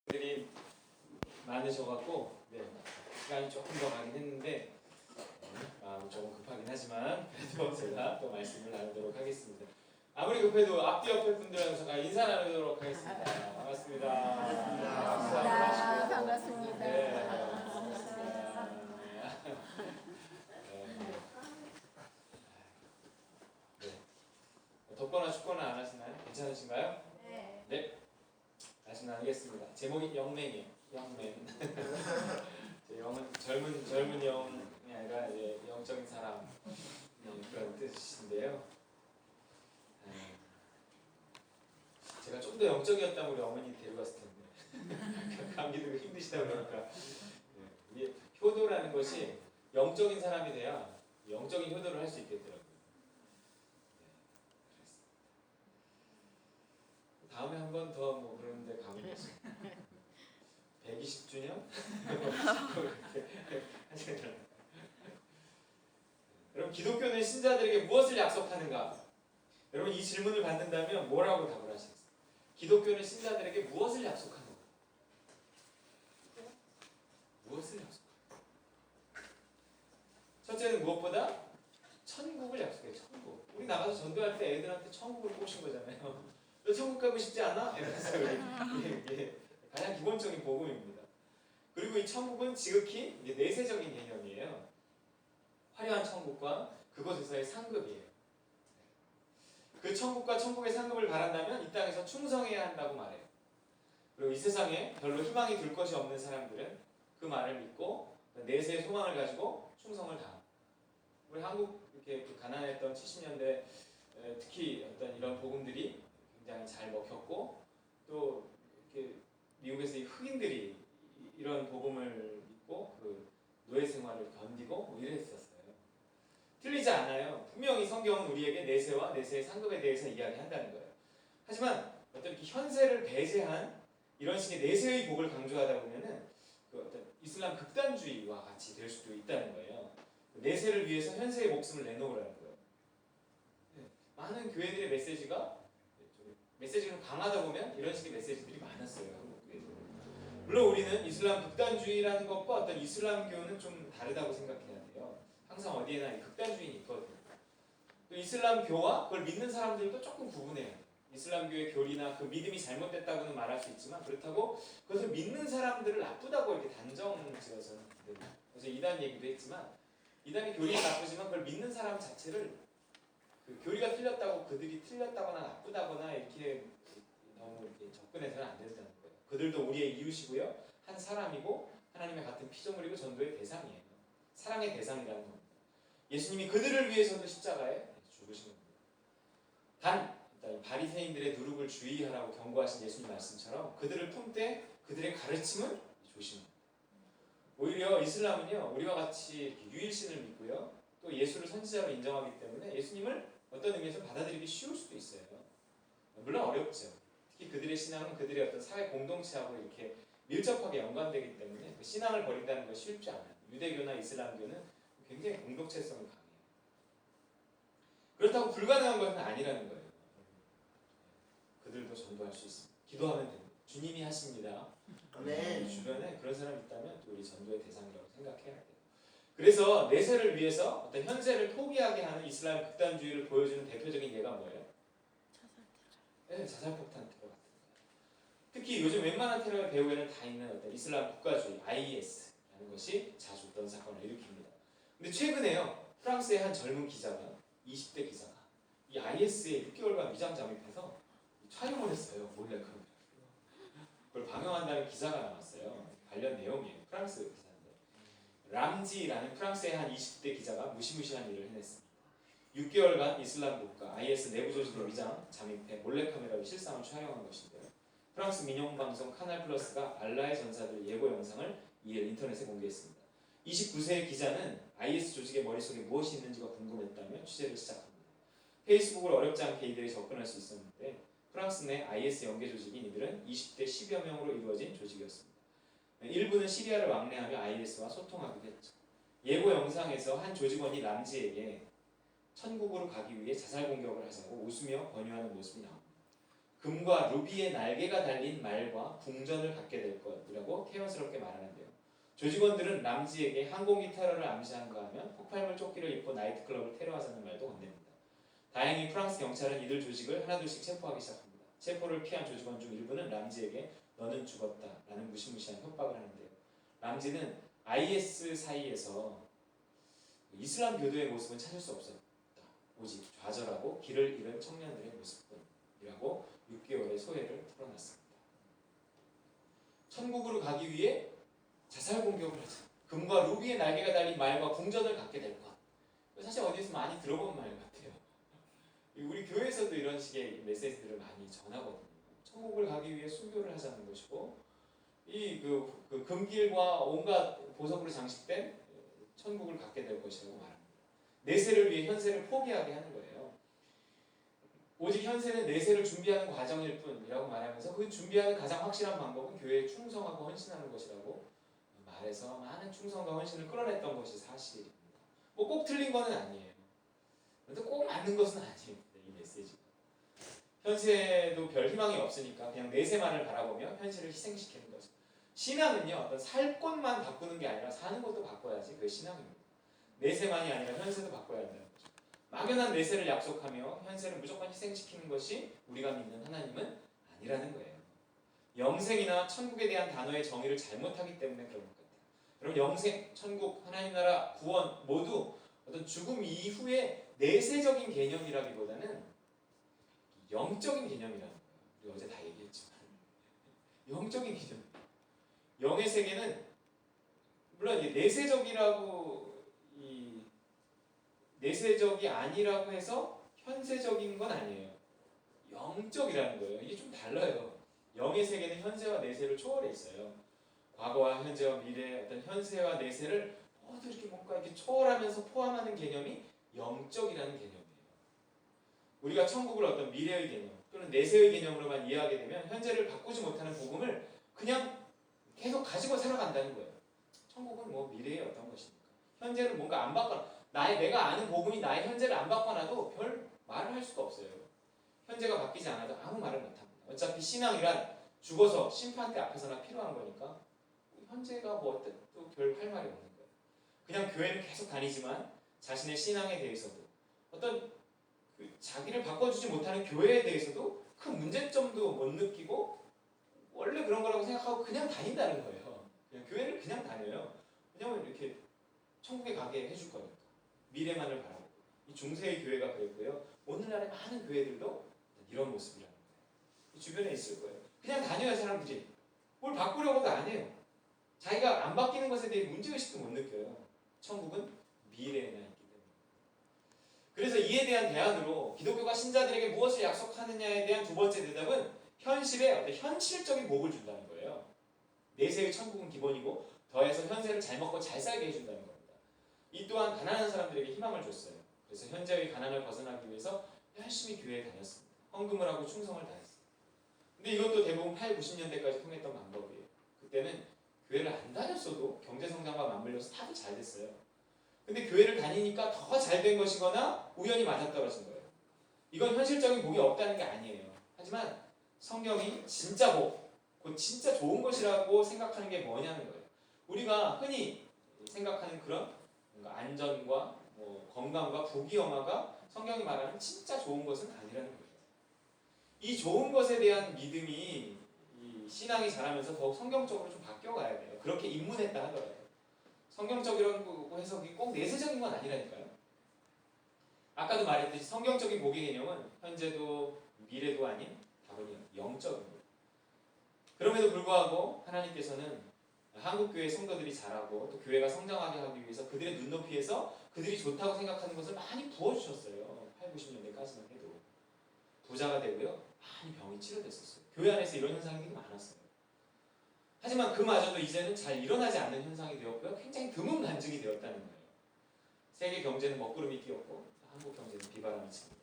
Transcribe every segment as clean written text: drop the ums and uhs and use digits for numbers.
들이 많으셔갖고 시간이 조금 더 가긴 했는데 마음이 조금 급하긴 하지만 그래도 제가 또 말씀을 나누도록 하겠습니다. 아무리 급해도 앞뒤 옆에 분들은 잠깐 인사 나누도록 하겠습니다. 반갑습니다. 반갑습니다. 반갑습니다. 네, 반갑습니다. 덥거나 춥거나 안 하시나요? 괜찮으신가요? 네. 네. 말씀 나누겠습니다. 제목이 영맹이에요. 영맹. 영은 젊은 영이 아니라 이제 영적인 사람 그런 뜻인데요. 제가 좀 더 영적이었다면 우리 어머니 데려갔을 텐데 감기 들고 힘드시다 그러니까 이게 효도라는 것이 영적인 사람이 돼야 영적인 효도를 할 수 있겠더라고요. 다음에 한 번 더 뭐 그런데 가보겠습니다. 120주년? 여러분 기독교는 신자들에게 무엇을 약속하는가? 여러분 이 질문을 받는다면 뭐라고 답을 하시겠어요? 기독교는 신자들에게 무엇을 약속하는가? 무엇을 약속하는가? 첫째는 무엇보다 천국을 약속해요. 천국. 우리 나가서 전도할 때 애들한테 천국을 꼬신 거잖아요. 너 천국 가고 싶지 않아? 이러면서 이게 가장 기본적인 복음입니다. 그리고 이 천국은 지극히 내세적인 개념이에요. 화려한 천국과 그곳에서의 상급이에요. 그 천국과 천국의 상급을 바란다면 이 땅에서 충성해야 한다고 말해요. 그리고 이 세상에 별로 희망이 들 것이 없는 사람들은 그 말을 믿고 내세의 소망을 가지고 충성을 다합니다. 우리 한국 이렇게 가난했던 70년대 특히 어떤 이런 복음들이 굉장히 잘 먹혔고 또 이렇게 미국에서 이 흑인들이 이런 복음을 믿고 그 노예 생활을 견디고 뭐 이랬었어요. 틀리지 않아요. 분명히 성경은 우리에게 내세와 내세의 상급에 대해서 이야기한다는 거예요. 하지만 어떤 이렇게 현세를 배제한 이런 식의 내세의 복을 강조하다 보면은 그 어떤 이슬람 극단주의와 같이 될 수도 있다는 거예요. 내세를 위해서 현세의 목숨을 내놓으라는 거예요. 많은 교회들의 메시지가 강하다 보면 이런 식의 메시지들이 많았어요. 물론 우리는 이슬람 극단주의라는 것과 어떤 이슬람교는 좀 다르다고 생각해야 돼요. 항상 어디에나 이 극단주의는 있거든요. 또 이슬람교와 그걸 믿는 사람들도 조금 구분해야 돼요. 이슬람교의 교리나 그 믿음이 잘못됐다고는 말할 수 있지만 그렇다고 그것을 믿는 사람들을 나쁘다고 이렇게 단정지어서는 안 됩니다. 그래서 이단 얘기도 했지만 이단의 교리가 나쁘지만 그걸 믿는 사람 자체를 그 교리가 틀렸다고 그들이 틀렸다거나 나쁘다거나 이렇게 너무 이렇게 접근해서는 안 된다는 거예요. 그들도 우리의 이웃이고요. 한 사람이고 하나님의 같은 피조물이고 전도의 대상이에요. 사랑의 대상이라는 겁니다. 예수님이 그들을 위해서도 십자가에 죽으신 겁니다. 단 바리새인들의 누룩을 주의하라고 경고하신 예수님 말씀처럼 그들을 품되 그들의 가르침은 조심합니다. 오히려 이슬람은요 우리와 같이 유일신을 믿고요 또 예수를 선지자로 인정하기 때문에 예수님을 어떤 의미에서 받아들이기 쉬울 수도 있어요. 물론 어렵죠. 특히 그들의 신앙은 그들의 어떤 사회 공동체하고 이렇게 밀접하게 연관되기 때문에 그 신앙을 버린다는 것이 쉽지 않아요. 유대교나 이슬람교는 굉장히 공동체성이 강해요. 그렇다고 불가능한 것은 아니라는 거예요. 그들도 전도할 수 있습니다. 기도하면 됩니다. 주님이 하십니다. 주변에 그런 사람이 있다면 또 우리 전도의 대상이라고 생각해야 돼요. 그래서 내세를 위해서 어떤 현세를 포기하게 하는 이슬람 극단주의를 보여주는 대표적인 예가 뭐예요? 자살폭탄 테러 같은 거예요. 특히 요즘 웬만한 테러의 배후에는 다 있는 어떤 이슬람 국가주의 IS라는 것이 자주 어떤 사건을 일으킵니다. 근데 최근에요 프랑스의 한 젊은 기자가 20대 기자가 이 IS에 6개월간 위장 잠입해서 촬영을 했어요. 몰래카메라. 그걸 방영한다는 기사가 나왔어요. 관련 내용이에요. 프랑스 기사인데 람지라는 프랑스의 한 20대 기자가 무시무시한 일을 해냈습니다. 6개월간 이슬람 국가 IS 내부 조직의 위장 잠입해 몰래카메라로 실상을 촬영한 것인데요. 프랑스 민영방송 카날 플러스가 알라의 전사들 예고 영상을 2일 인터넷에 공개했습니다. 29세의 기자는 IS 조직의 머릿속에 무엇이 있는지가 궁금했다며 취재를 시작합니다. 페이스북을 어렵지 않게 이들이 접근할 수 있었는데 프랑스 내 IS 연계 조직인 이들은 20대 10여 명으로 이루어진 조직이었습니다. 일부는 시리아를 왕래하며 IS와 소통하기도 했죠. 예고 영상에서 한 조직원이 람지에게 천국으로 가기 위해 자살 공격을 하자고 웃으며 권유하는 모습이 나옵니다. 금과 루비의 날개가 달린 말과 궁전을 갖게 될 것이라고 태연스럽게 말하는데요. 조직원들은 람지에게 항공기 테러를 암시한가 하면 폭발물 조끼를 입고 나이트클럽을 테러하자는 말도 건넵니다. 다행히 프랑스 경찰은 이들 조직을 하나둘씩 체포하기 시작합니다. 체포를 피한 조직원 중 일부는 람지에게 너는 죽었다라는 무시무시한 협박을 하는데요. 람지는 IS 사이에서 이슬람 교도의 모습은 찾을 수 없었다. 오직 좌절하고 길을 잃은 청년들의 모습뿐이라고 6개월의 소회를 풀어놨습니다. 천국으로 가기 위해 자살 공격을 하자. 금과 루비의 날개가 달린 말과 궁전을 갖게 될 것. 사실 어디서 많이 들어본 말 같아요. 우리 교회에서도 이런 식의 메시지들을 많이 전하거든요. 천국을 가기 위해 순교를 하자는 것이고, 그 금길과 온갖 보석으로 장식된 천국을 갖게 될 것이라고 말합니다. 내세를 위해 현세를 포기하게 하는 거예요. 오직 현세는 내세를 준비하는 과정일 뿐이라고 말하면서 그 준비하는 가장 확실한 방법은 교회에 충성하고 헌신하는 것이라고 말해서 많은 충성과 헌신을 끌어냈던 것이 사실입니다. 뭐 꼭 틀린 것은 아니에요. 그런데 꼭 맞는 것은 아니에요. 이 메시지가. 현세도 별 희망이 없으니까 그냥 내세만을 바라보며 현실을 희생시키는 거죠. 신앙은요, 어떤 살 것만 바꾸는 게 아니라 사는 것도 바꿔야지 그게 신앙입니다. 내세만이 아니라 현세도 바꿔야 한다는 거죠. 막연한 내세를 약속하며 현세를 무조건 희생시키는 것이 우리가 믿는 하나님은 아니라는 거예요. 영생이나 천국에 대한 단어의 정의를 잘못하기 때문에 그런 것 같아요. 여러분, 영생, 천국, 하나님 나라, 구원 모두 어떤 죽음 이후의 내세적인 개념이라기보다는 영적인 개념이라는 거예요. 우리 어제 다 얘기했지만 영적인 개념. 영의 세계는 물론 내세적이라고 내세적이 아니라고 해서 현세적인 건 아니에요. 영적이라는 거예요. 이게 좀 달라요. 영의 세계는 현세와 내세를 초월해 있어요. 과거와 현재와 미래의 어떤 현세와 내세를 모두 이렇게 뭔가 이렇게 초월하면서 포함하는 개념이 영적이라는 개념이에요. 우리가 천국을 어떤 미래의 개념 또는 내세의 개념으로만 이해하게 되면 현재를 바꾸지 못하는 복음을 그냥 계속 가지고 살아간다는 거예요. 천국은 뭐 미래의 어떤 것입니까? 현재는 뭔가 안 바꿔 내가 아는 복음이 나의 현재를 안 바꿔놔도 별 말을 할 수가 없어요. 현재가 바뀌지 않아도 아무 말을 못합니다. 어차피 신앙이란 죽어서 심판대 앞에서나 필요한 거니까 현재가 뭐 어때 또 별 할 말이 없는 거예요. 그냥 교회는 계속 다니지만 자신의 신앙에 대해서도 어떤 자기를 바꿔주지 못하는 교회에 대해서도 큰 문제점도 못 느끼고 원래 그런 거라고 생각하고 그냥 다닌다는 거예요. 그냥 교회를 그냥 다녀요. 왜냐면 이렇게 천국에 가게 해줄 거니까. 미래만을 바라보고. 이 중세의 교회가 그랬고요. 오늘날의 많은 교회들도 이런 모습이라는 거예요. 주변에 있을 거예요. 그냥 다녀요, 사람들이. 뭘 바꾸려고도 안 해요. 자기가 안 바뀌는 것에 대해 문제의식도 못 느껴요. 천국은 미래에나 있기 때문에. 그래서 이에 대한 대안으로 기독교가 신자들에게 무엇을 약속하느냐에 대한 두 번째 대답은 현실에 어떤 현실적인 복을 준다는 거예요. 내세의 천국은 기본이고 더해서 현세를 잘 먹고 잘 살게 해준다는 겁니다. 이 또한 가난한 사람들에게 희망을 줬어요. 그래서 현재의 가난을 벗어나기 위해서 열심히 교회에 다녔습니다. 헌금을 하고 충성을 다했어요. 근데 이것도 대부분 8, 90년대까지 통했던 방법이에요. 그때는 교회를 안 다녔어도 경제성장과 맞물려서 다들 잘 됐어요. 근데 교회를 다니니까 더 잘 된 것이거나 우연히 맞아떨어진 거예요. 이건 현실적인 복이 없다는 게 아니에요. 하지만 성경이 진짜 복, 곧 진짜 좋은 것이라고 생각하는 게 뭐냐는 거예요. 우리가 흔히 생각하는 그런 안전과 건강과 부귀영화가 성경이 말하는 진짜 좋은 것은 아니라는 거예요. 이 좋은 것에 대한 믿음이 이 신앙이 자라면서 더욱 성경적으로 좀 바뀌어가야 돼요. 그렇게 입문했다 하더라도 성경적이라고 해석이 꼭 내세적인 건 아니라니까요. 아까도 말했듯이 성경적인 복의 개념은 현재도 미래도 아닌 다분히 영적인 거예요. 그럼에도 불구하고 하나님께서는 한국교회 성도들이 자라고 또 교회가 성장하게 하기 위해서 그들의 눈높이에서 그들이 좋다고 생각하는 것을 많이 부어주셨어요. 8, 90년대까지만 해도. 부자가 되고요. 많이 병이 치료됐었어요. 교회 안에서 이런 현상이 되게 많았어요. 하지만 그마저도 이제는 잘 일어나지 않는 현상이 되었고요. 굉장히 드문 간증이 되었다는 거예요. 세계 경제는 먹구름이 끼었고 한국 경제는 비바람이 칩니다.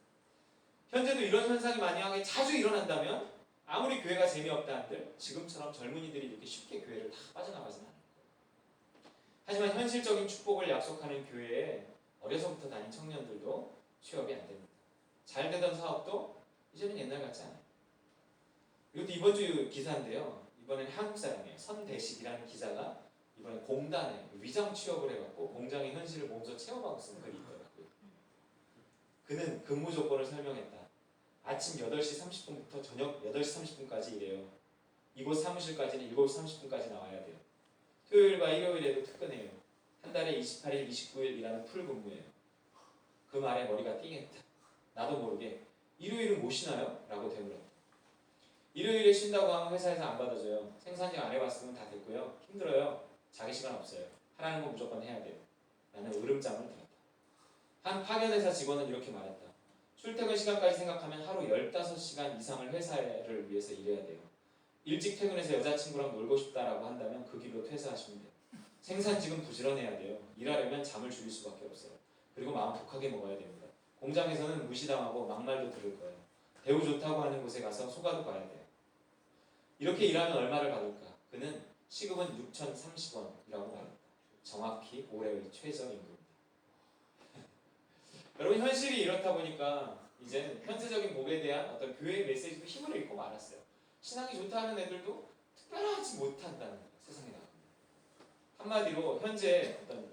현재도 이런 현상이 만약에 자주 일어난다면 아무리 교회가 재미없다 한들 지금처럼 젊은이들이 이렇게 쉽게 교회를 다 빠져나가지는 않을 거예요. 하지만 현실적인 축복을 약속하는 교회에 어려서부터 다닌 청년들도 취업이 안 됩니다. 잘 되던 사업도 이제는 옛날 같지 않아요. 이것도 이번 주 기사인데요. 이번엔 한국 사람이에요. 선대식이라는 기자가 이번에 공단에 위장 취업을 해갖고 공장의 현실을 몸소 체험하고 쓴 글이 있더라고요. 그는 근무 조건을 설명했다. 아침 8시 30분부터 저녁 8시 30분까지 일해요. 이곳 사무실까지는 7시 30분까지 나와야 돼요. 토요일과 일요일에도 퇴근해요. 한 달에 28일, 29일 일하는 풀 근무예요. 그 말에 머리가 띵했다. 나도 모르게 일요일은 못 쉬나요? 라고 되물었다. 일요일에 쉰다고 하면 회사에서 안 받아줘요. 생산직 안 해봤으면 다 됐고요. 힘들어요. 자기 시간 없어요. 하라는 건 무조건 해야 돼요. 나는 으름장을 들었다. 한 파견회사 직원은 이렇게 말했다. 출퇴근 시간까지 생각하면 하루 15시간 이상을 회사를 위해서 일해야 돼요. 일찍 퇴근해서 여자친구랑 놀고 싶다라고 한다면 그 길로 퇴사하시면 돼요. 생산직은 부지런해야 돼요. 일하려면 잠을 줄일 수밖에 없어요. 그리고 마음 독하게 먹어야 됩니다. 공장에서는 무시당하고 막말도 들을 거예요. 대우 좋다고 하는 곳에 가서 속아도 봐야 돼요. 이렇게 일하면 얼마를 받을까? 그는 시급은 6,030원이라고 말했다. 정확히 올해의 최저임금입니다. 여러분 현실이 이렇다 보니까 이제 현세적인 복에 대한 어떤 교회의 메시지도 힘을 잃고 말았어요. 신앙이 좋다 하는 애들도 특별하지 못한다는 거예요. 세상에 나갑니다. 한마디로 현재 어떤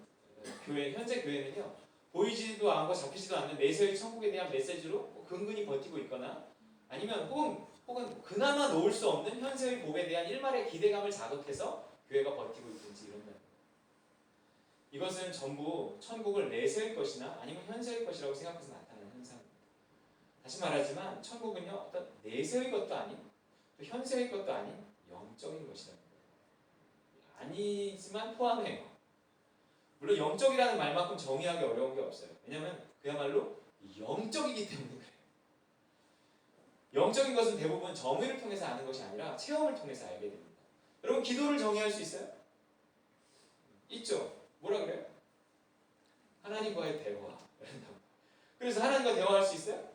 현재 교회는요. 보이지도 않고 잡히지도 않는 내세의 천국에 대한 메시지로 근근히 버티고 있거나 아니면 혹은 그나마 놓을 수 없는 현세의 복에 대한 일말의 기대감을 자극해서 교회가 버티고 있든지 이런다. 이것은 전부 천국을 내세의 것이나 아니면 현세의 것이라고 생각해서 나타나는 현상입니다. 다시 말하지만 천국은요 어떤 내세의 것도 아닌 또 현세의 것도 아닌 영적인 것이라는 거예요. 아니지만 포함해요. 물론 영적이라는 말만큼 정의하기 어려운 게 없어요. 왜냐하면 그야말로 영적이기 때문에 그래요. 영적인 것은 대부분 정의를 통해서 아는 것이 아니라 체험을 통해서 알게 됩니다. 여러분 기도를 정의할 수 있어요? 있죠. 뭐라 그래요? 하나님과의 대화. 그래서 하나님과 대화할 수 있어요?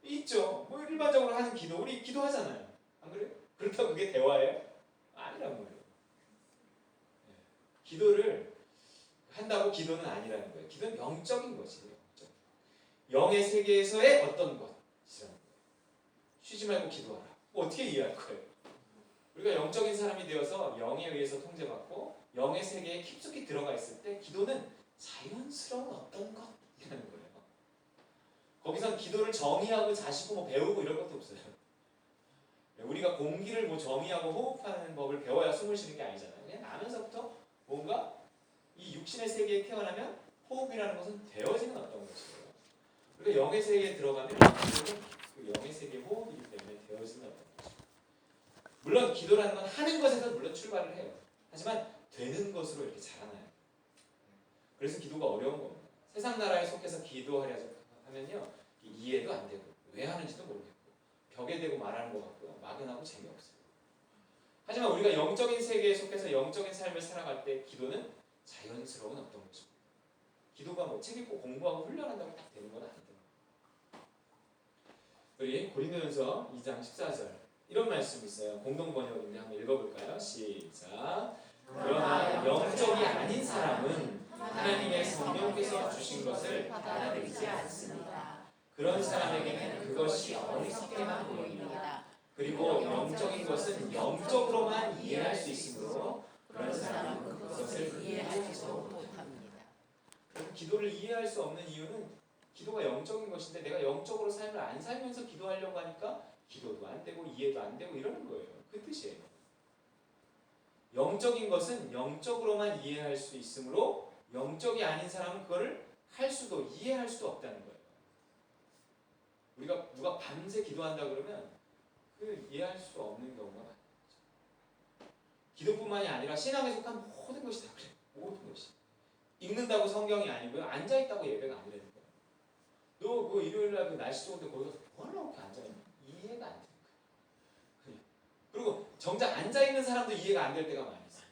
있죠. 뭐 일반적으로 하는 기도, 우리 기도하잖아요. 안 그래요? 그렇다고 그게 대화예요? 아니란 말이에요. 기도를 한다고 기도는 아니라는 거예요. 기도는 영적인 것이에요. 영의 세계에서의 어떤 것이라는 거예요. 쉬지 말고 기도하라. 어떻게 이해할 거예요? 우리가 영적인 사람이 되어서 영에 의해서 통제받고 영의 세계에 깊숙이 들어가 있을 때 기도는 자연스러운 어떤 것이라는 거예요. 거기선 기도를 정의하고 자시고 뭐 배우고 이럴 것도 없어요. 우리가 공기를 뭐 정의하고 호흡하는 법을 배워야 숨을 쉬는 게 아니잖아요. 그냥 나면서부터 뭔가 이 육신의 세계에 태어나면 호흡이라는 것은 되어지는 어떤 것이에요. 우리가 영의 세계에 들어가면 그 영의 세계의 호흡이기 때문에 되어지는 어떤 것이에요. 물론 기도라는 건 하는 것에서 물론 출발을 해요. 하지만 되는 것으로 이렇게 자라나요. 그래서 기도가 어려운 겁니다. 세상 나라에 속해서 기도하려 하면요 이해도 안 되고 왜 하는지도 모르겠고 벽에 대고 말하는 것 같고요 막연하고 재미없어요. 하지만 우리가 영적인 세계에 속해서 영적인 삶을 살아갈 때 기도는 자연스러운 어떤 것입니다. 기도가 뭐 책 읽고 공부하고 훈련한다고 딱 되는 건 아니더라고요. 우리 고린도전서 2장 14절 이런 말씀이 있어요. 공동 번역인데 한번 읽어볼까요? 시작. 그러나 영적이 아닌 사람은 하나님의 성령께서 주신 것을 받아들이지 않습니다. 그런 사람에게는 그것이 어리석게만 보입니다. 그리고 영적인 것은 영적으로만 이해할 수 있으므로 그런 사람은 그것을 이해하지도 못합니다. 기도를 이해할 수 없는 이유는 기도가 영적인 것인데 내가 영적으로 삶을 안 살면서 기도하려고 하니까 기도도 안 되고 이해도 안 되고 이러는 거예요. 그 뜻이에요. 영적인 것은 영적으로만 이해할 수 있으므로 영적이 아닌 사람은 그거를 할 수도 이해할 수도 없다는 거예요. 우리가 누가 밤새 기도한다 그러면 그 이해할 수 없는 경우가 많아요. 기도뿐만이 아니라 신앙에 속한 모든 것이 다 그래요. 모든 것이. 읽는다고 성경이 아니고요. 앉아있다고 예배가 아니라는 거예요. 너 그 일요일날 그 날씨 좋은데 거기서 뭐하려고 이렇게 앉아있냐? 이해가 안 되는 거예요. 그리고 정작 앉아있는 사람도 이해가 안 될 때가 많이 있어요.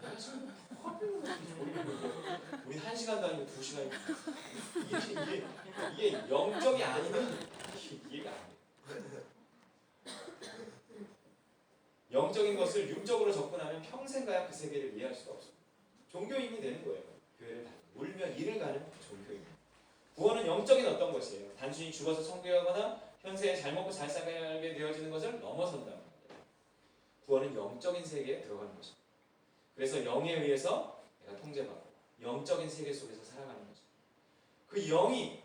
우리 1시간도 아니고 2시간이고 이게 영적이 아니면 이해가 안 돼요. 영적인 것을 융적으로 접근하면 평생 가야 그 세계를 이해할 수가 없습니다. 종교인이 되는 거예요. 교회를 다니고 울며 일을 가는 종교입니다. 구원은 영적인 어떤 것이에요. 단순히 죽어서 천국에 가거나 현세에 잘 먹고 잘 살게 되어지는 것을 넘어선다는 거예요. 구원은 영적인 세계에 들어가는 것입니다. 그래서 영에 의해서 내가 통제받고 영적인 세계 속에서 살아가는 거죠. 그 영이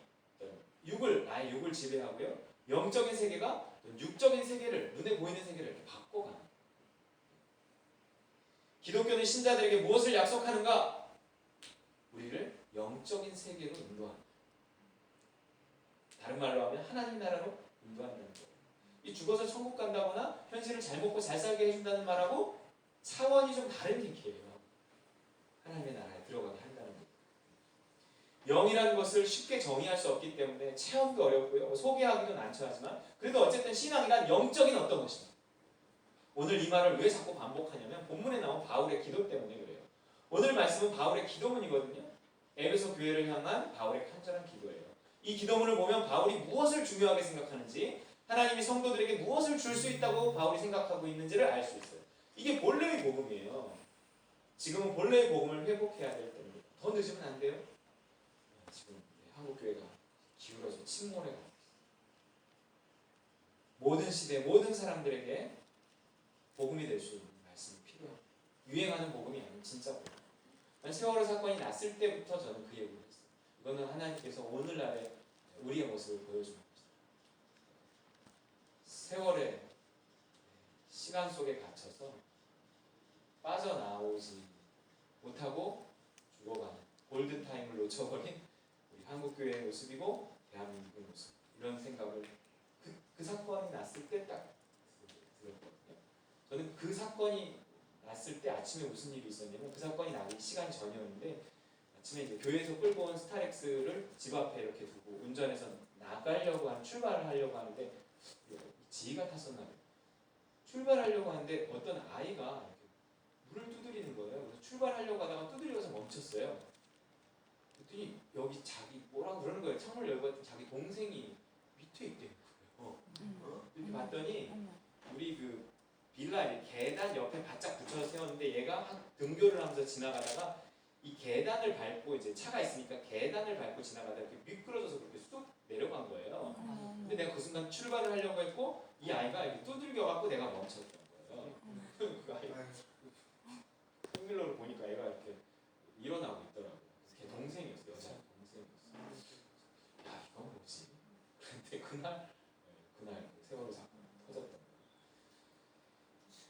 나의 육을 지배하고요. 영적인 세계가 육적인 세계를, 눈에 보이는 세계를 이렇게 바꿔가는 거예요. 기독교는 신자들에게 무엇을 약속하는가? 우리를 영적인 세계로 인도합니다. 다른 말로 하면 하나님 나라로 인도한다는 거예요. 이 죽어서 천국 간다거나 현실을 잘 먹고 잘 살게 해준다는 말하고 차원이 좀 다른 얘기예요. 하나님의 나라에 들어가게 한다는 거예요. 영이라는 것을 쉽게 정의할 수 없기 때문에 체험도 어렵고요. 소개하기도 난처하지만 그래도 어쨌든 신앙이란 영적인 어떤 것입니다. 오늘 이 말을 왜 자꾸 반복하냐면 본문에 나온 바울의 기도 때문에 그래요. 오늘 말씀은 바울의 기도문이거든요. 에베소 교회를 향한 바울의 간절한 기도예요. 이 기도문을 보면 바울이 무엇을 중요하게 생각하는지, 하나님이 성도들에게 무엇을 줄 수 있다고 바울이 생각하고 있는지를 알 수 있어요. 이게 본래의 복음이에요. 지금은 본래의 복음을 회복해야 될 때입니다. 더 늦으면 안 돼요. 지금 한국교회가 기울어져 침몰해 가고 있어요. 모든 시대, 모든 사람들에게 복음이 될 수 있는 말씀이 필요합니다. 유행하는 복음이 아닌 진짜 복음. 세월호 사건이 났을 때부터 저는 그 얘기를 했어요. 이거는 하나님께서 오늘날의 우리의 모습을 보여주는 것입니다. 세월의 시간 속에 갇혀서 빠져나오지 못하고 죽어가는 골든타임을 놓쳐버린 우리 한국교회의 모습이고 대한민국의 모습, 이런 생각을 그 사건이 났을 때 딱 들었거든요. 저는 그 사건이 났을 때 아침에 무슨 일이 있었냐면, 그 사건이 나기 시간 전이었는데 아침에 이제 교회에서 끌고 온 스타렉스를 집 앞에 이렇게 두고 운전해서 나가려고 출발을 하려고 하는데, 지희가 탔었나 봐요. 출발하려고 하는데 어떤 아이가 물을 두드리는 거예요. 그래서 출발하려고 하다가 두드려서 멈췄어요. 그랬더니 여기 자기 뭐라고 그러는 거예요. 창문을 열고 봤더니 자기 동생이 밑에 있대요. 이렇게 봤더니 우리 그 빌라 계단 옆에 바짝 붙여서 세웠는데, 얘가 등교를 하면서 지나가다가 이 계단을 밟고, 이제 차가 있으니까 계단을 밟고 지나가다가 이렇게 미끄러져서 그렇게 쑥 내려간 거예요. 근데 내가 그 순간 출발을 하려고 했고 이 아이가 이렇게 두들겨갖고 내가 멈췄던 거예요. 그 아이가 통밀러를 보니까 애가 이렇게 일어나고 있더라고요. 걔 동생이었어요. 여자 동생이었어요. 야, 이건 뭐지? 그런데 그날 세월호 사건이 터졌던 거예요.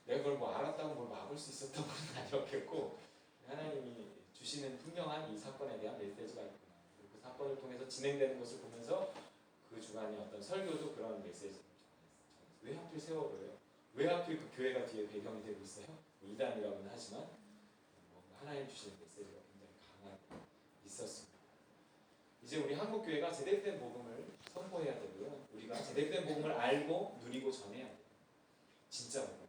내가 그걸 뭐 알았다고 뭘 막을 수 있었던 건 아니었겠고, 하나님이 주시는 분명한 이 사건에 대한 메시지가 있구나. 그리고 그 사건을 통해서 진행되는 것을 보면서 그 주간의 어떤 설교도 그런 메시지를 전했어요. 왜 하필 세월호예요? 왜 하필 그 교회가 뒤에 배경이 되고 있어요? 뭐 이단이라고는 하지만 하나님 주시는 메시지가 굉장히 강하게 있었습니다. 이제 우리 한국교회가 제대로된 복음을 선포해야 되고요. 우리가 제대로된 복음을 알고 누리고 전해야 돼요. 진짜 복음.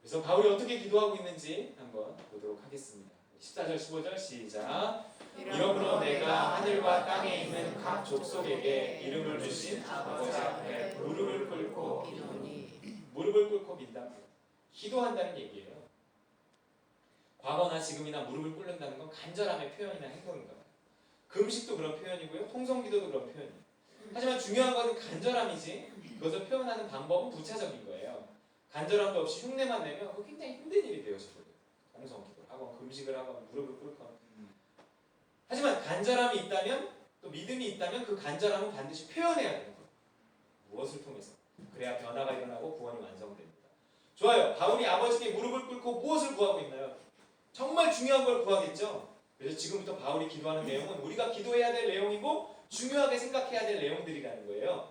그래서 바울이 어떻게 기도하고 있는지 한번 보도록 하겠습니다. 14절 15절 시작. 이러므로 내가 하늘과 땅에 있는 각 족속에게 이름을 주신 아버지 앞에 무릎을 꿇고 비노니. 무릎을 꿇고 빈다. 기도한다는 얘기예요. 과거나 지금이나 무릎을 꿇는다는 건 간절함의 표현이나 행동인가 봐요. 금식도 그런 표현이고요. 통성기도도 그런 표현이에요. 하지만 중요한 것은 간절함이지, 그것을 표현하는 방법은 부차적인 거예요. 간절함도 없이 흉내만 내면 그거 굉장히 힘든 일이 되어지거든요. 통성기도를 하건 금식을 하건 무릎을 꿇건. 하지만 간절함이 있다면, 또 믿음이 있다면 그 간절함은 반드시 표현해야 되는 거예요. 무엇을 통해서? 그래야 변화가 일어나고 구원이 완성됩니다. 좋아요. 바울이 아버지께 무릎을 꿇고 무엇을 구하고 있나요? 정말 중요한 걸 구하겠죠. 그래서 지금부터 바울이 기도하는 내용은 우리가 기도해야 될 내용이고 중요하게 생각해야 될 내용들이라는 거예요.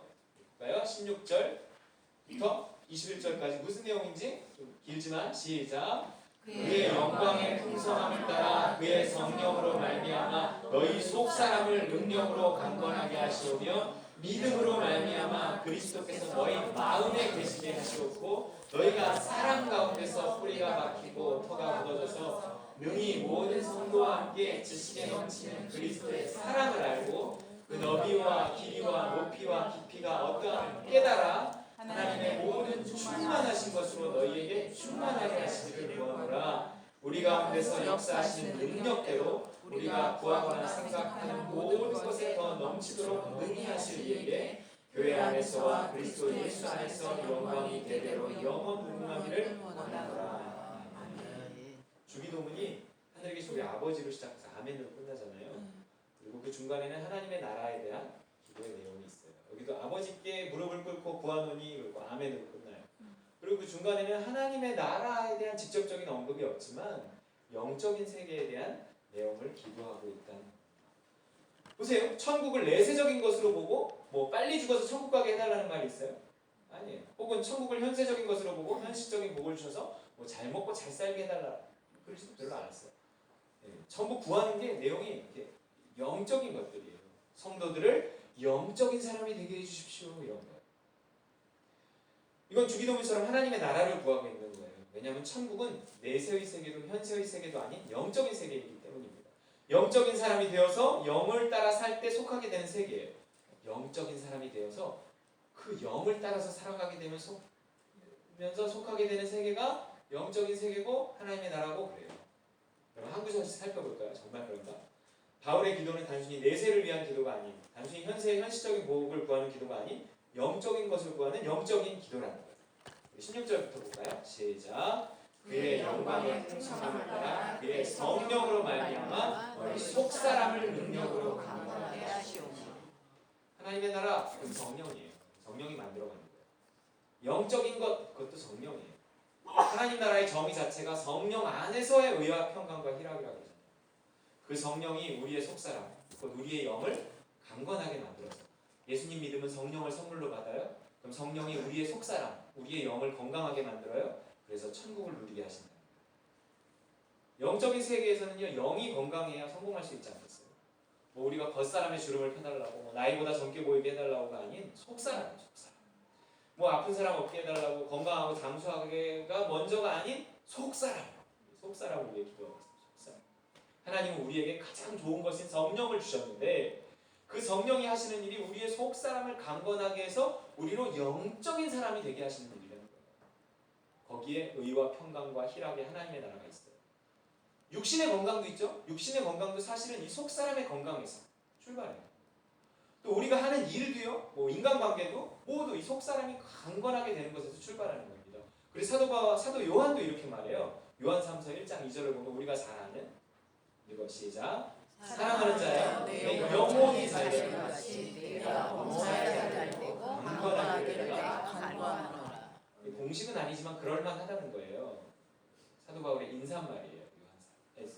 볼까요? 16절부터 21절까지 무슨 내용인지 좀 길지만 시작. 그의 영광의 풍성함을 따라 그의 성령으로 말미암아 너희 속사람을 능력으로 강건하게 하시오며 믿음으로 말미암아 그리스도께서 너희 마음에 계시게 하시옵고 너희가 사랑 가운데서 뿌리가 박히고 터가 묻어져서 능히 모든 성도와 함께 지식에 넘치는 그리스도의 사랑을 알고 그 너비와 길이와 높이와 깊이가 어떠함을 깨달아 하나님의 모든 충만하신 것으로 너희에게 충만하게 하시기를 구하노라. 우리 가운데서 역사하시는 능력대로 우리가 구하거나 생각하는 모든 것에 더 넘치도록 능히 하실 이에게 교회 안에서와 그리스도 예수 안에서 영광이 대대로 영원 무궁하기를 원하노라. 아멘. 주기도문이 하늘에 계신 우리 아버지로 시작해서 아멘으로 끝나잖아요. 그리고 그 중간에는 하나님의 나라에 대한 기도의 내용이 있어요. 여기도 아버지께 무릎을 꿇고 구하노니 그리고 아멘으로 끝나요. 그리고 그 중간에는 하나님의 나라에 대한 직접적인 언급이 없지만 영적인 세계에 대한 내용을 기도하고 있다는. 보세요. 천국을 내세적인 것으로 보고 뭐 빨리 죽어서 천국 가게 해달라는 말이 있어요? 아니에요. 혹은 천국을 현세적인 것으로 보고 현실적인 복을 주셔서 뭐 잘 먹고 잘 살게 해달라. 그러지도 별로 안 했어요. 천국 구하는 게 내용이 영적인 것들이에요. 성도들을 영적인 사람이 되게 해주십시오. 이런 거예요. 이건 주기도문처럼 하나님의 나라를 구하고 있는 거예요. 왜냐하면 천국은 내세의 세계도 현세의 세계도 아닌 영적인 세계이기 때문입니다. 영적인 사람이 되어서 영을 따라 살 때 속하게 되는 세계예요. 영적인 사람이 되어서 그 영을 따라서 살아가게 되면서 속하게 되는 세계가 영적인 세계고 하나님의 나라고 그래요. 그럼 한 구절씩 살펴볼까요? 정말 그런가? 바울의 기도는 단순히 내세를 위한 기도가 아닌, 단순히 현세의 현실적인 복을 구하는 기도가 아닌 영적인 것을 구하는 영적인 기도라는 거예요. 16절부터 볼까요? 시작. 그의 영광의 풍성함을 따라 그의 성령으로 말미암아 너희 속사람을 능력으로 강건하게 하시오니. 하나님의 나라, 그건 성령이에요. 성령이 만들어가는 거예요. 영적인 것, 그것도 성령이에요. 하나님 나라의 정의 자체가 성령 안에서의 의와 평강과 희락이라고 하잖아요. 그 성령이 우리의 속사람, 곧 우리의 영을 강건하게 만들어서, 예수님 믿으면 성령을 선물로 받아요. 그럼 성령이 우리의 속사람, 우리의 영을 건강하게 만들어요. 그래서 천국을 누리게 하신다. 영적인 세계에서는요, 영이 건강해야 성공할 수 있지 않겠어요? 뭐 우리가 겉사람의 주름을 펴달라고, 뭐 나이보다 젊게 보이게 해달라고가 아닌 속사람이에요, 속사람. 뭐 아픈 사람 없게 해달라고, 건강하고 장수하게가 먼저가 아닌 속사람. 속사람을 위해 기도하고 있습니다. 속사람. 하나님은 우리에게 가장 좋은 것인 성령을 주셨는데 그 성령이 하시는 일이 우리의 속사람을 강건하게 해서 우리로 영적인 사람이 되게 하시는 일이라는 거예요. 거기에 의와 평강과 희락의 하나님의 나라가 있어요. 육신의 건강도 있죠. 육신의 건강도 사실은 이 속사람의 건강에서 출발해요. 또 우리가 하는 일도요, 뭐 인간관계도 모두 이 속사람이 강건하게 되는 것에서 출발하는 겁니다. 그래서 사도 요한도 이렇게 말해요. 요한 3서 1장 2절을 보면 우리가 잘 아는 이거 시작. 사랑하는 자여, 내 영혼이 잘되는 같이 내가 범사에 잘되고 강건하게 되리라 간구하노라. 공식은 아니지만 그럴만하다는 거예요. 사도 바울의 인사말이에요.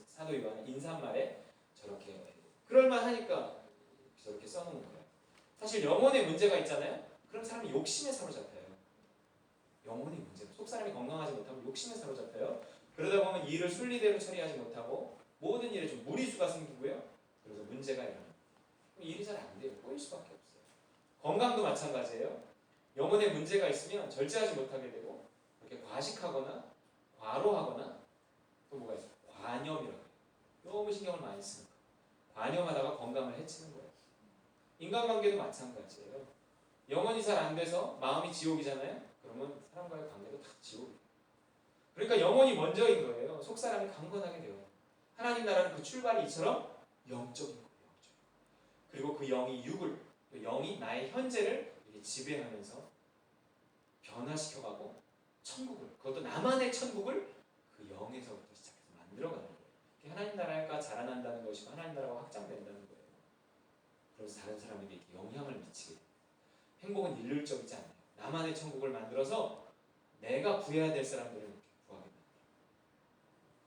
사도 요한의 인사말에 저렇게 그럴만하니까 저렇게 써놓은 거예요. 사실 영혼에 문제가 있잖아요. 그럼 사람이 욕심에 사로잡혀요. 영혼의 문제. 속사람이 건강하지 못하면 욕심에 사로잡혀요. 그러다 보면 일을 순리대로 처리하지 못하고 모든 일에 좀 무리수가 생기고요. 그래서 문제가 일어나요. 일이 잘 안 돼요. 꼬일 수밖에 없어요. 건강도 마찬가지예요. 영혼에 문제가 있으면 절제하지 못하게 되고 그렇게 과식하거나 과로하거나 또 뭐가 있어요? 관염이라고 해요. 너무 신경을 많이 쓰니까 관염하다가 건강을 해치는 거예요. 인간관계도 마찬가지예요. 영혼이 잘 안 돼서 마음이 지옥이잖아요. 그러면 사람과의 관계도 다 지옥이에요. 그러니까 영혼이 먼저인 거예요. 속사람이 강건하게 돼요. 하나님 나라는 그 출발이 이처럼 영적인 거예요. 그리고 그 영이 육을, 그 영이 나의 현재를 지배하면서 변화시켜가고 천국을, 그것도 나만의 천국을 그 영에서부터 시작해서 만들어가는 거예요. 하나님 나라가 자라난다는 것이고 하나님 나라가 확장된다는 거예요. 그래서 다른 사람에게 영향을 미치게 돼요. 행복은 일률적이지 않아요. 나만의 천국을 만들어서 내가 구해야 될 사람들을 이렇게 구하게 됩니다.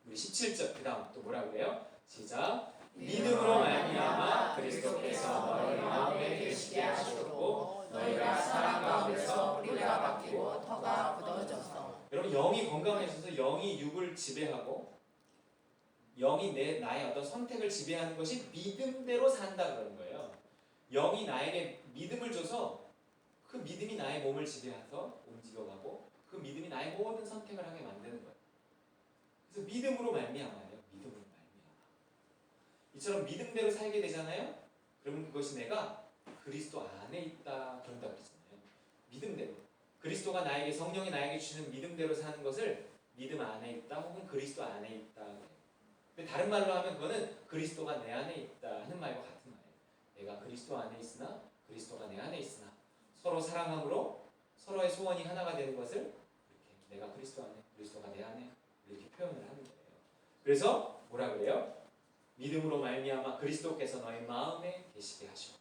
우리 17절 그 다음 또 뭐라고 그래요? 시작. 믿음으로 말미암아 그리스도께서 너희 마음에 계시게 하시고 너희가 사랑 가운데서 뿌리가 박히고 터가 굳어져서. 여러분 영이 건강해져서 영이 육을 지배하고 영이 나의 어떤 선택을 지배하는 것이 믿음대로 산다 그러는 거예요. 영이 나에게 믿음을 줘서 그 믿음이 나의 몸을 지배해서 움직여가고 그 믿음이 나의 모든 선택을 하게 만드는 거예요. 그래서 믿음으로 말미암아요. 믿음으로 말미암아. 이처럼 믿음대로 살게 되잖아요. 그러면 그것이 내가 그리스도 안에 있다 그런다 그랬잖아요. 믿음대로. 그리스도가 나에게 성령이 나에게 주시는 믿음대로 사는 것을 믿음 안에 있다 혹은 그리스도 안에 있다. 근데 다른 말로 하면 그거는 그리스도가 내 안에 있다 하는 말과 같은 말이에요. 내가 그리스도 안에 있으나 그리스도가 내 안에 있으나 서로 사랑함으로 서로의 소원이 하나가 되는 것을 이렇게 내가 그리스도 안에, 그리스도가 내 안에 이렇게 표현을 하는 거예요. 그래서 뭐라 그래요? 믿음으로 말미암아 그리스도께서 너의 마음에 계시게 하셨고,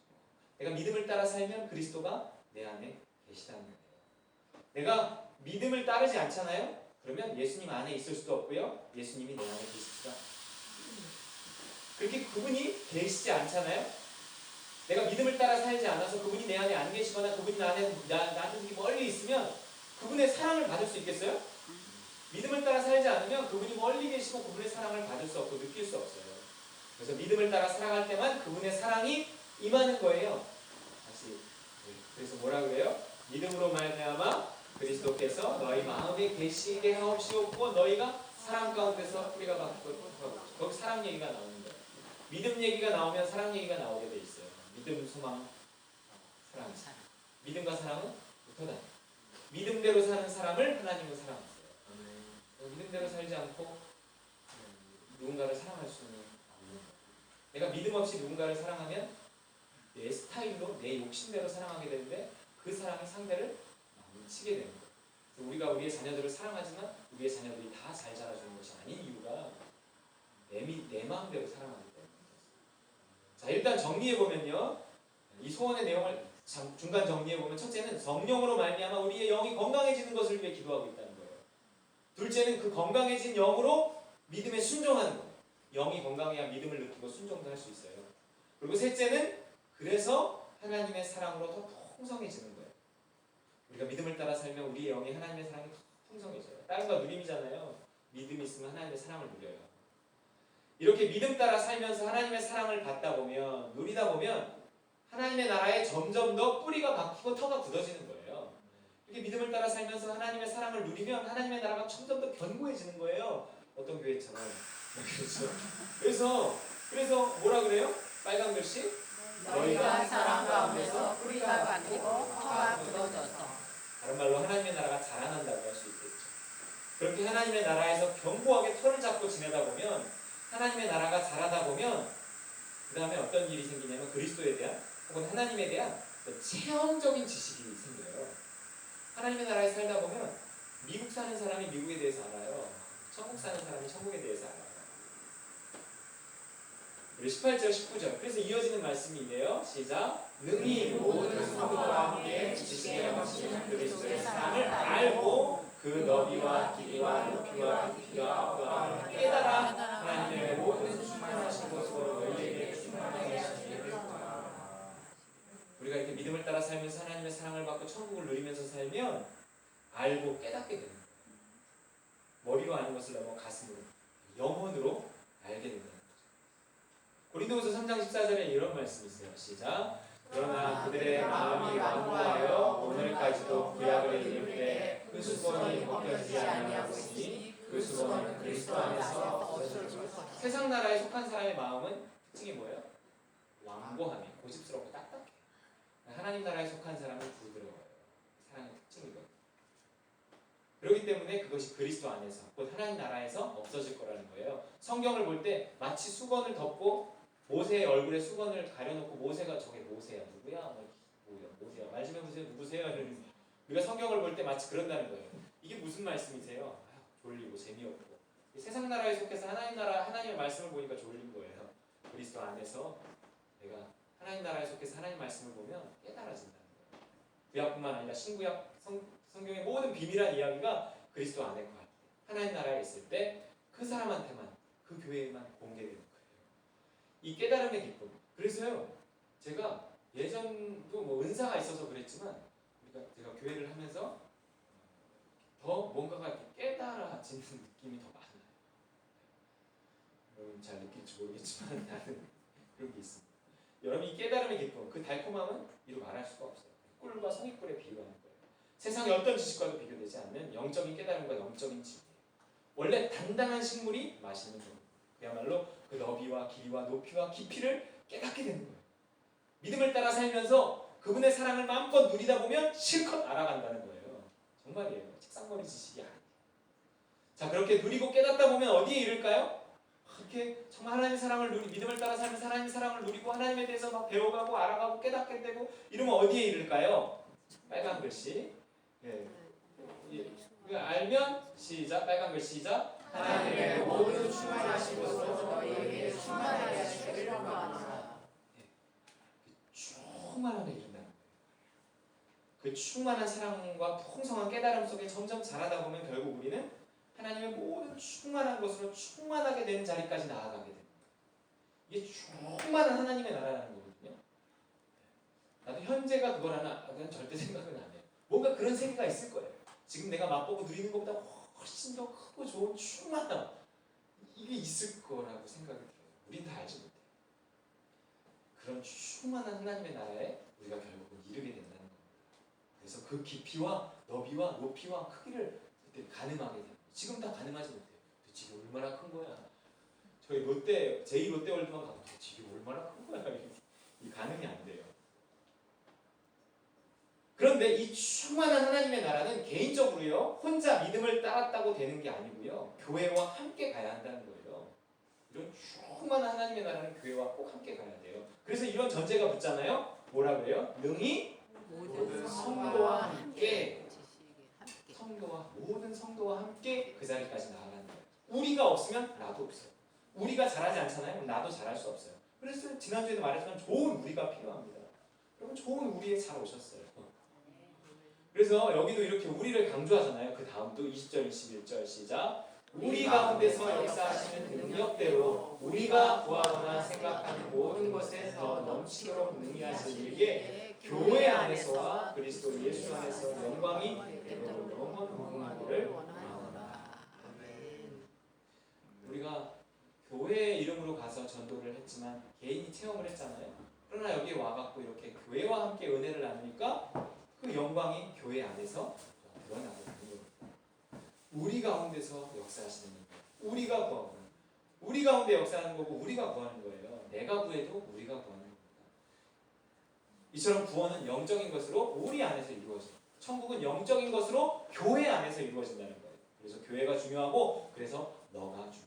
내가 믿음을 따라 살면 그리스도가 내 안에 계시다는 거예요. 내가 믿음을 따르지 않잖아요? 그러면 예수님 안에 있을 수도 없고요, 예수님이 내 안에 계실 수가 그렇게 그분이 계시지 않잖아요? 내가 믿음을 따라 살지 않아서 그분이 내 안에 안 계시거나 그분이 나한테 멀리 있으면 그분의 사랑을 받을 수 있겠어요? 믿음을 따라 살지 않으면 그분이 멀리 계시고 그분의 사랑을 받을 수 없고 느낄 수 없어요. 그래서 믿음을 따라 살아갈 때만 그분의 사랑이 임하는 거예요. 다시 그래서 뭐라 그래요? 믿음으로 말미암아 그리스도께서 너희 마음에 계시게 하옵시고 너희가 사랑 가운데서 뿌리가 박고 거기 사랑 얘기가 나오는 거예요. 믿음 얘기가 나오면 사랑 얘기가 나오게 돼 있어요. 믿음, 소망, 사랑. 믿음과 사랑은 붙어다. 믿음대로 사는 사람을 하나님은 사랑하세요. 믿음대로 살지 않고 누군가를 사랑할 수는 없는 거예요. 내가 믿음 없이 누군가를 사랑하면 내 스타일로 내 욕심대로 사랑하게 되는데 그 사랑이 상대를 망치게 되는 거예요. 우리가 우리의 자녀들을 사랑하지만 우리의 자녀들이 다 잘 자라주는 것이 아닌 이유가 내 마음대로 사랑하기 때문입니다. 자, 일단 정리해보면요, 이 소원의 내용을 중간 정리해보면, 첫째는 성령으로 말미암아 우리의 영이 건강해지는 것을 위해 기도하고 있다는 거예요. 둘째는 그 건강해진 영으로 믿음에 순종하는 거예요. 영이 건강해야 믿음을 느끼고 순종도 할 수 있어요. 그리고 셋째는 그래서 하나님의 사랑으로 더 풍성해지는 거예요. 우리가 믿음을 따라 살면 우리의 영이 하나님의 사랑이 더 풍성해져요. 다른 거 누림이잖아요. 믿음이 있으면 하나님의 사랑을 누려요. 이렇게 믿음 따라 살면서 하나님의 사랑을 받다 보면, 누리다 보면 하나님의 나라에 점점 더 뿌리가 박히고 터가 굳어지는 거예요. 이렇게 믿음을 따라 살면서 하나님의 사랑을 누리면 하나님의 나라가 점점 더 견고해지는 거예요. 어떤 교회처럼. 그렇죠. 그래서 뭐라 그래요? 빨간 글씨? 너희가 사랑 가운데서 뿌리가 박히고 터가 굳어져서. 다른 말로 하나님의 나라가 자라난다고 할 수 있겠죠. 그렇게 하나님의 나라에서 견고하게 터를 잡고 지내다 보면, 하나님의 나라가 자라다 보면 그 다음에 어떤 일이 생기냐면 그리스도에 대한 혹은 하나님에 대한 체험적인 지식이 생겨요. 하나님의 나라에 살다 보면 미국 사는 사람이 미국에 대해서 알아요. 천국 사는 사람이 천국에 대해서 알아요. 우리 18절 19절 그래서 이어지는 말씀이 이래요. 시작. 능히 모든 성도와 함께 지식에 넘치는 그리스도의 사랑을 알고 그 너비와 길이와 높이와 깊이와 고함을 깨달아 하나님의 모든 충만하신 것으로 너희에게 충만하게 하시기를 바랍니다. 우리가 이렇게 믿음을 따라 살면서 하나님의 사랑을 받고 천국을 누리면서 살면 알고 깨닫게 되는 거예요. 머리로 아는 것을 넘어 가슴으로, 영혼으로 알게 된다는 거죠. 고린도후서 3장 14절에 이런 말씀이 있어요. 시작. 그러나 그들의 마음이 완고하여 오늘까지도 구약을 읽을 때 그 수건이 벗겨지지 아니하고 있으니 그 수건은 그리스도 안에서 없어질 것이다. 세상 나라에 속한 사람의 마음은 특징이 뭐예요? 완고함이 고집스럽고 딱딱해. 하나님 나라에 속한 사람은 부드러워요. 사랑의 특징이거든요. 그렇기 때문에 그것이 그리스도 안에서 곧 하나님 나라에서 없어질 거라는 거예요. 성경을 볼 때 마치 수건을 덮고 모세의 얼굴에 수건을 가려놓고 모세가 저게 모세야 누구야? 모세야 말 좀 해보세요. 누구세요? 우리가 성경을 볼 때 마치 그런다는 거예요. 이게 무슨 말씀이세요? 졸리고 재미없고 세상 나라에 속해서 하나님의 말씀을 보니까 졸린 거예요. 그리스도 안에서 내가 하나님 나라에 속해서 하나님 말씀을 보면 깨달아진다는 거예요. 구약뿐만 아니라 신구약 성경의 모든 비밀한 이야기가 그리스도 안에 거할 때, 하나님 나라에 있을 때 그 사람한테만, 그 교회에만 공개되는 거예요. 이 깨달음의 기쁨. 그래서요, 제가 예전도 뭐 은사가 있어서 그랬지만, 그러니까 제가 교회를 하면서 더 뭔가가 이렇게 깨달아지는 느낌이 더 많아요. 여러분 잘 느낄지 모르겠지만 나는 그런 게 있습니다. 여러분 이 깨달음의 기쁨, 그 달콤함은 이루 말할 수가 없어요. 꿀과 성의꿀에 비유하는 거예요. 세상의 어떤 지식과도 비교되지 않는 영적인 깨달음과 영적인 지혜예요. 원래 단단한 식물이 맛있는 종. 그야말로 그 너비와 길이와 높이와 깊이를 깨닫게 되는 거예요. 믿음을 따라 살면서 그분의 사랑을 마음껏 누리다 보면 실컷 알아간다는 거예요. 정말이에요. 책상머리 지식이 아니에요. 자, 그렇게 누리고 깨닫다 보면 어디에 이를까요? 그렇게 정말 하나님의 사랑을 믿음을 따라 살면서 하나님의 사랑을 누리고 하나님에 대해서 막 배워가고 알아가고 깨닫게 되고 이러면 어디에 이를까요? 빨간 글씨. 예. 예. 알면 시작. 빨간 글씨 시작. 하나님의 모든 충만하신 것으로 너희에게 충만하게 하시기를 원하노라. 충만함에 이른다는 거예요. 그 충만한 사랑과 풍성한 깨달음 속에 점점 자라다 보면 결국 우리는 하나님의 모든 충만한 것으로 충만하게 되는 자리까지 나아가게 됩니다. 이게 충만한 하나님의 나라라는 거거든요. 나도 현재가 그거라나 그건 절대 생각은 안 해요. 뭔가 그런 세계가 있을 거예요. 지금 내가 맛보고 누리는 것보다 훨씬 더 크고 좋은 충만함 이게 있을 거라고 생각이 들어요. 우린 다 알지 못해요. 그런 충만한 하나님의 나라에 우리가 결국은 이르게 된다는 겁니다. 그래서 그 깊이와 너비와 높이와 크기를 그때 가늠하게 됩니다. 지금 다 가늠하지 못해요. 도대체 이게 얼마나 큰 거야? 저희 롯데 제2롯데월드만 가도 도대체 이게 얼마나 큰 거야? 이 가늠이 안 돼요. 그런데 이 충만한 하나님의 나라는 개인적으로요 혼자 믿음을 따랐다고 되는 게 아니고요 교회와 함께 가야 한다는 거예요. 이런 충만한 하나님의 나라는 교회와 꼭 함께 가야 돼요. 그래서 이런 전제가 붙잖아요. 뭐라 그래요? 능히 모든 성도와 함께 모든 성도와 함께 그 자리까지 나아가는 거예요. 우리가 없으면 나도 없어요. 우리가 잘하지 않잖아요. 그럼 나도 잘할 수 없어요. 그래서 지난주에도 말했지만 좋은 우리가 필요합니다. 여러분 좋은 우리에 잘 오셨어요. 그래서 여기도 이렇게 우리를 강조하잖아요. 그 다음도 20절, 21절 시작. 우리 가운데서 역사하시는 능력대로 우리가 구하거나 생각하는 모든 것에 더 넘치도록 능히하실 일에 교회 안에서와 그리스도 예수 안에서 영광이 되도록 영원하기를 원하노라. 우리가 교회의 이름으로 가서 전도를 했지만 개인이 체험을 했잖아요. 그러나 여기 와갖고 이렇게 교회와 함께 은혜를 나누니까 그 영광이 교회 안에서 드러나게 되는 겁니다. 우리 가운데서 역사하시는 분, 우리가 구하고 우리 가운데 역사하는 거고 우리가 구하는 거예요. 내가 구해도 우리가 구하는 겁니다. 이처럼 구원은 영적인 것으로 우리 안에서 이루어집니다. 천국은 영적인 것으로 교회 안에서 이루어진다는 거예요. 그래서 교회가 중요하고 그래서 너가 중요합니다.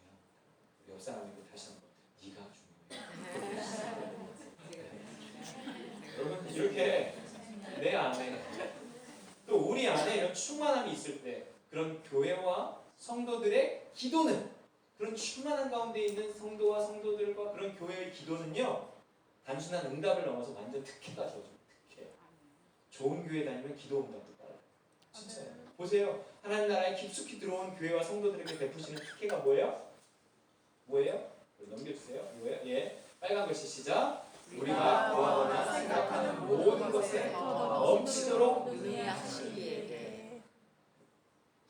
우리 옆 사람에게 다시 한번 네가 중요해요. 여러분 이렇게 내 안에 또 우리 안에 이런 충만함이 있을 때 그런 교회와 성도들의 기도는 그런 충만한 가운데 있는 성도와 성도들과 그런 교회의 기도는요 단순한 응답을 넘어서 완전 특혜가 되어줘요. 특혜. 좋은 교회 다니면 기도 응답도 따라요. 진짜요. 보세요. 하나님 나라에 깊숙이 들어온 교회와 성도들에게 베푸시는 특혜가 뭐예요? 뭐예요? 넘겨주세요. 뭐예요? 예. 빨간 글씨 시작. 우리가 구하거나 생각하는 모든 것에 넘치도록 능히하시기에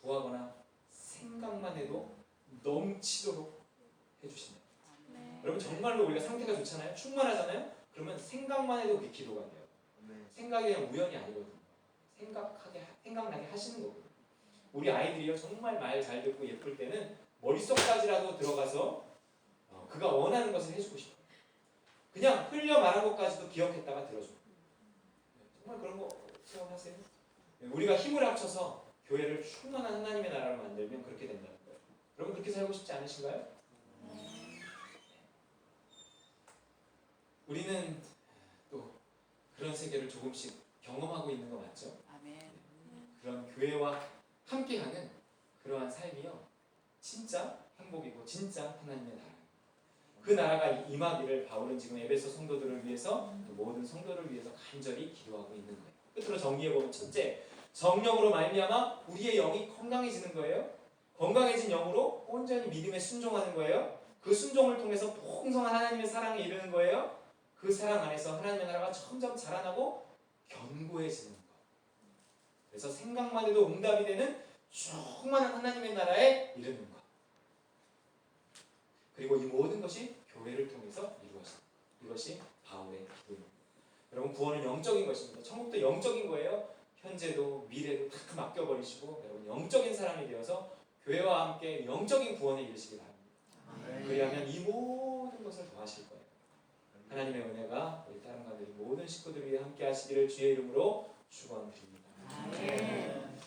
구하거나 생각만 해도 넘치도록 해주신다. 여러분 정말로 우리가 상태가 좋잖아요. 충만하잖아요. 그러면 생각만 해도 그게 기도가 돼요. 생각이 그냥 우연이 아니거든요. 생각나게 하시는 거거든요. 우리 아이들이요 정말 말 잘 듣고 예쁠 때는 머릿속까지라도 들어가서 그가 원하는 것을 해주고 싶어요. 그냥 흘려 말한 것까지도 기억했다가 들어줘요. 정말 그런 거 체험하세요? 우리가 힘을 합쳐서 교회를 충만한 하나님의 나라로 만들면 그렇게 된다는 거예요. 여러분 그렇게 살고 싶지 않으신가요? 우리는 또 그런 세계를 조금씩 경험하고 있는 거 맞죠? 아멘. 그런 교회와 함께하는 그러한 삶이요 진짜 행복이고 진짜 하나님의 나라. 그 나라가 임하기를 바울은 지금 에베소 성도들을 위해서 또 모든 성도를 위해서 간절히 기도하고 있는 거예요. 끝으로 정리해보면 첫째, 성령으로 말미암아 우리의 영이 건강해지는 거예요. 건강해진 영으로 온전히 믿음에 순종하는 거예요. 그 순종을 통해서 풍성한 하나님의 사랑에 이르는 거예요. 그 사랑 안에서 하나님의 나라가 점점 자라나고 견고해지는 거예요. 그래서 생각만 해도 응답이 되는 충만한 하나님의 나라에 이르는 거예요. 그리고 이 모든 것이 교회를 통해서 이루어집니다. 이것이 바울의 기도입니다. 여러분 구원은 영적인 것입니다. 천국도 영적인 거예요. 현재도 미래도 다 맡겨버리시고 여러분 영적인 사람이 되어서 교회와 함께 영적인 구원에 이르시기 바랍니다. 그리하면 이 모든 것을 더하실 거예요. 하나님의 은혜가 우리 다른 가족의 모든 식구들 위해 함께 하시기를 주의 이름으로 축원드립니다. 아멘.